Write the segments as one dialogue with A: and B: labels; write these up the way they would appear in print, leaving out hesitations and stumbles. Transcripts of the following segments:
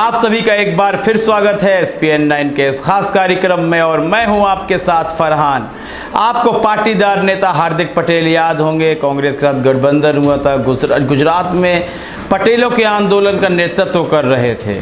A: आप सभी का एक बार फिर स्वागत है SPN9 के इस खास कार्यक्रम में और मैं हूं आपके साथ फरहान। आपको पाटीदार नेता हार्दिक पटेल याद होंगे, कांग्रेस के साथ गठबंधन हुआ था। गुजरात में पटेलों के आंदोलन का नेतृत्व कर रहे थे।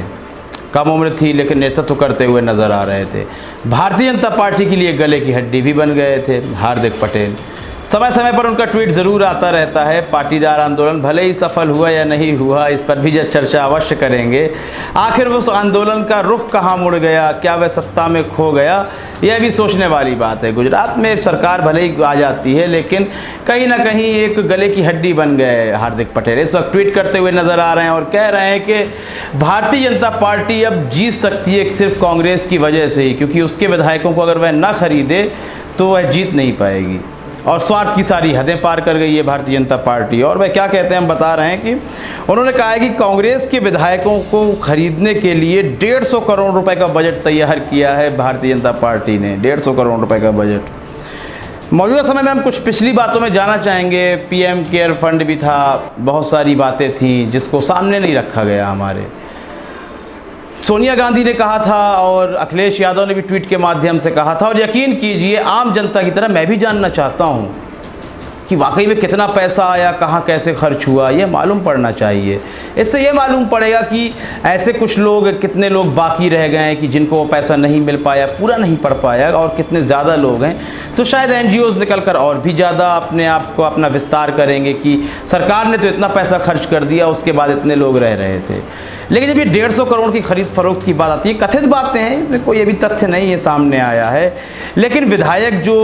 A: कम उम्र थी लेकिन नेतृत्व करते हुए नज़र आ रहे थे। भारतीय जनता पार्टी के लिए गले की हड्डी भी बन गए थे हार्दिक पटेल। समय समय पर उनका ट्वीट ज़रूर आता रहता है। पाटीदार आंदोलन भले ही सफल हुआ या नहीं हुआ, इस पर भी चर्चा अवश्य करेंगे। आखिर उस आंदोलन का रुख कहाँ मुड़ गया, क्या वह सत्ता में खो गया, यह भी सोचने वाली बात है। गुजरात में सरकार भले ही आ जाती है लेकिन कहीं ना कहीं एक गले की हड्डी बन गए हार्दिक पटेल। इस वक्त ट्वीट करते हुए नज़र आ रहे हैं और कह रहे हैं कि भारतीय जनता पार्टी अब जीत सकती है सिर्फ कांग्रेस की वजह से ही, क्योंकि उसके विधायकों को अगर वह ना खरीदे तो वह जीत नहीं पाएगी और स्वार्थ की सारी हदें पार कर गई है भारतीय जनता पार्टी। और वह क्या कहते हैं हम बता रहे हैं कि उन्होंने कहा है कि कांग्रेस के विधायकों को खरीदने के लिए 150 करोड़ रुपए का बजट तैयार किया है भारतीय जनता पार्टी ने। 150 करोड़ रुपए का बजट। मौजूदा समय में हम कुछ पिछली बातों में जाना चाहेंगे। PM केयर फंड भी था, बहुत सारी बातें थी जिसको सामने नहीं रखा गया। हमारे सोनिया गांधी ने कहा था और अखिलेश यादव ने भी ट्वीट के माध्यम से कहा था, और यकीन कीजिए आम जनता की तरह मैं भी जानना चाहता हूं कि वाकई में कितना पैसा आया, कहां कैसे खर्च हुआ, यह मालूम पड़ना चाहिए। इससे यह मालूम पड़ेगा कि ऐसे कुछ लोग, कितने लोग बाकी रह गए हैं कि जिनको वो पैसा नहीं मिल पाया, पूरा नहीं पड़ पाया, और कितने ज़्यादा लोग हैं। तो शायद NGOs निकल कर और भी ज़्यादा अपने आप को अपना विस्तार करेंगे कि सरकार ने तो इतना पैसा खर्च कर दिया, उसके बाद इतने लोग रह रहे थे। लेकिन जब ये 150 करोड़ की खरीद फरोख्त की बात आती है, कथित बातें हैं, इसमें कोई अभी तथ्य नहीं है सामने आया है, लेकिन विधायक जो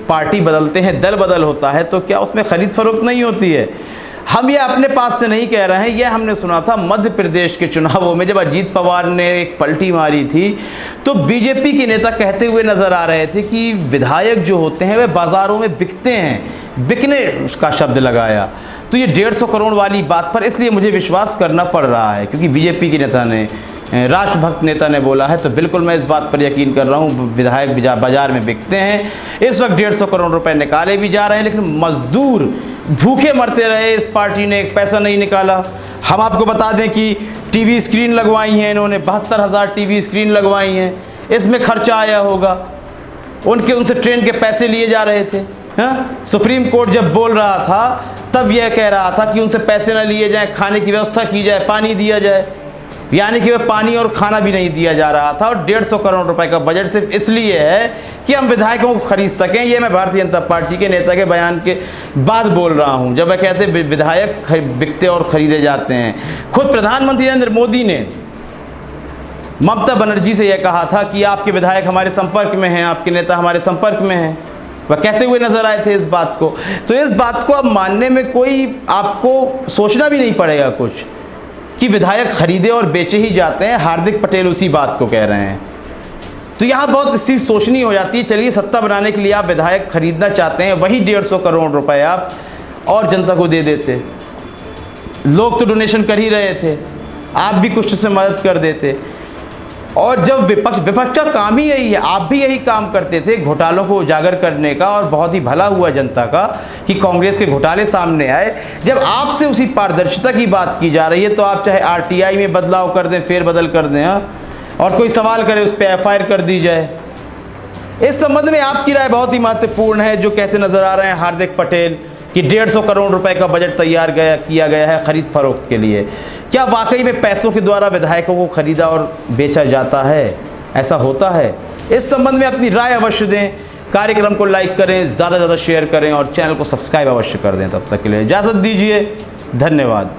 A: पार्टी बदलते हैं, दल बदल होता है, तो क्या उसमें खरीद फरोख्त नहीं होती है? हम ये अपने पास से नहीं कह रहे हैं, यह हमने सुना था मध्य प्रदेश के चुनावों में जब अजीत पवार ने एक पलटी मारी थी तो BJP के नेता कहते हुए नजर आ रहे थे कि विधायक जो होते हैं वे बाज़ारों में बिकते हैं। बिकने उसका शब्द लगाया। तो ये 150 करोड़ वाली बात पर इसलिए मुझे विश्वास करना पड़ रहा है क्योंकि BJP के नेता ने, राष्ट्रभक्त नेता ने बोला है, तो बिल्कुल मैं इस बात पर यकीन कर रहा हूँ विधायक बाजार में बिकते हैं। इस वक्त 150 करोड़ रुपए निकाले भी जा रहे हैं, लेकिन मजदूर भूखे मरते रहे, इस पार्टी ने एक पैसा नहीं निकाला। हम आपको बता दें कि TV स्क्रीन लगवाई हैं इन्होंने, 72,000 TV स्क्रीन लगवाई हैं, इसमें खर्चा आया होगा। उनसे ट्रेन के पैसे लिए जा रहे थे। हाँ, सुप्रीम कोर्ट जब बोल रहा था तब यह कह रहा था कि उनसे पैसे ना लिए जाएं, खाने की व्यवस्था की जाए, पानी दिया जाए, यानी कि वह पानी और खाना भी नहीं दिया जा रहा था। और 150 करोड़ रुपए का बजट सिर्फ इसलिए है कि हम विधायकों को खरीद सकें। ये मैं भारतीय जनता पार्टी के नेता के बयान के बाद बोल रहा हूं, जब वह कहते हैं विधायक बिकते और खरीदे जाते हैं। खुद प्रधानमंत्री नरेंद्र मोदी ने ममता बनर्जी से यह कहा था कि आपके विधायक हमारे संपर्क में हैं, आपके नेता हमारे संपर्क में हैं, वह कहते हुए नजर आए थे इस बात को। तो इस बात को अब मानने में कोई आपको सोचना भी नहीं पड़ेगा कुछ कि विधायक खरीदे और बेचे ही जाते हैं। हार्दिक पटेल उसी बात को कह रहे हैं। तो यहाँ बहुत चीज़ सोचनी हो जाती है। चलिए, सत्ता बनाने के लिए आप विधायक खरीदना चाहते हैं, वही 150 करोड़ रुपए आप और जनता को दे देते। लोग तो डोनेशन कर ही रहे थे, आप भी कुछ उसमें मदद कर देते। और जब विपक्ष का काम ही यही है, आप भी यही काम करते थे, घोटालों को उजागर करने का। और बहुत ही भला हुआ जनता का कि कांग्रेस के घोटाले सामने आए। जब आपसे उसी पारदर्शिता की बात की जा रही है तो आप चाहे RTI में बदलाव कर दें, फेरबदल कर दें, और कोई सवाल करे उस पर FIR कर दी जाए। इस संबंध में आपकी राय बहुत ही महत्वपूर्ण है। जो कहते नजर आ रहे हैं हार्दिक पटेल कि 150 करोड़ रुपए का बजट तैयार किया गया है खरीद फरोख्त के लिए, क्या वाकई में पैसों के द्वारा विधायकों को खरीदा और बेचा जाता है? ऐसा होता है? इस संबंध में अपनी राय अवश्य दें। कार्यक्रम को लाइक करें, ज़्यादा से ज़्यादा शेयर करें और चैनल को सब्सक्राइब अवश्य कर दें। तब तक के लिए इजाज़त दीजिए। धन्यवाद।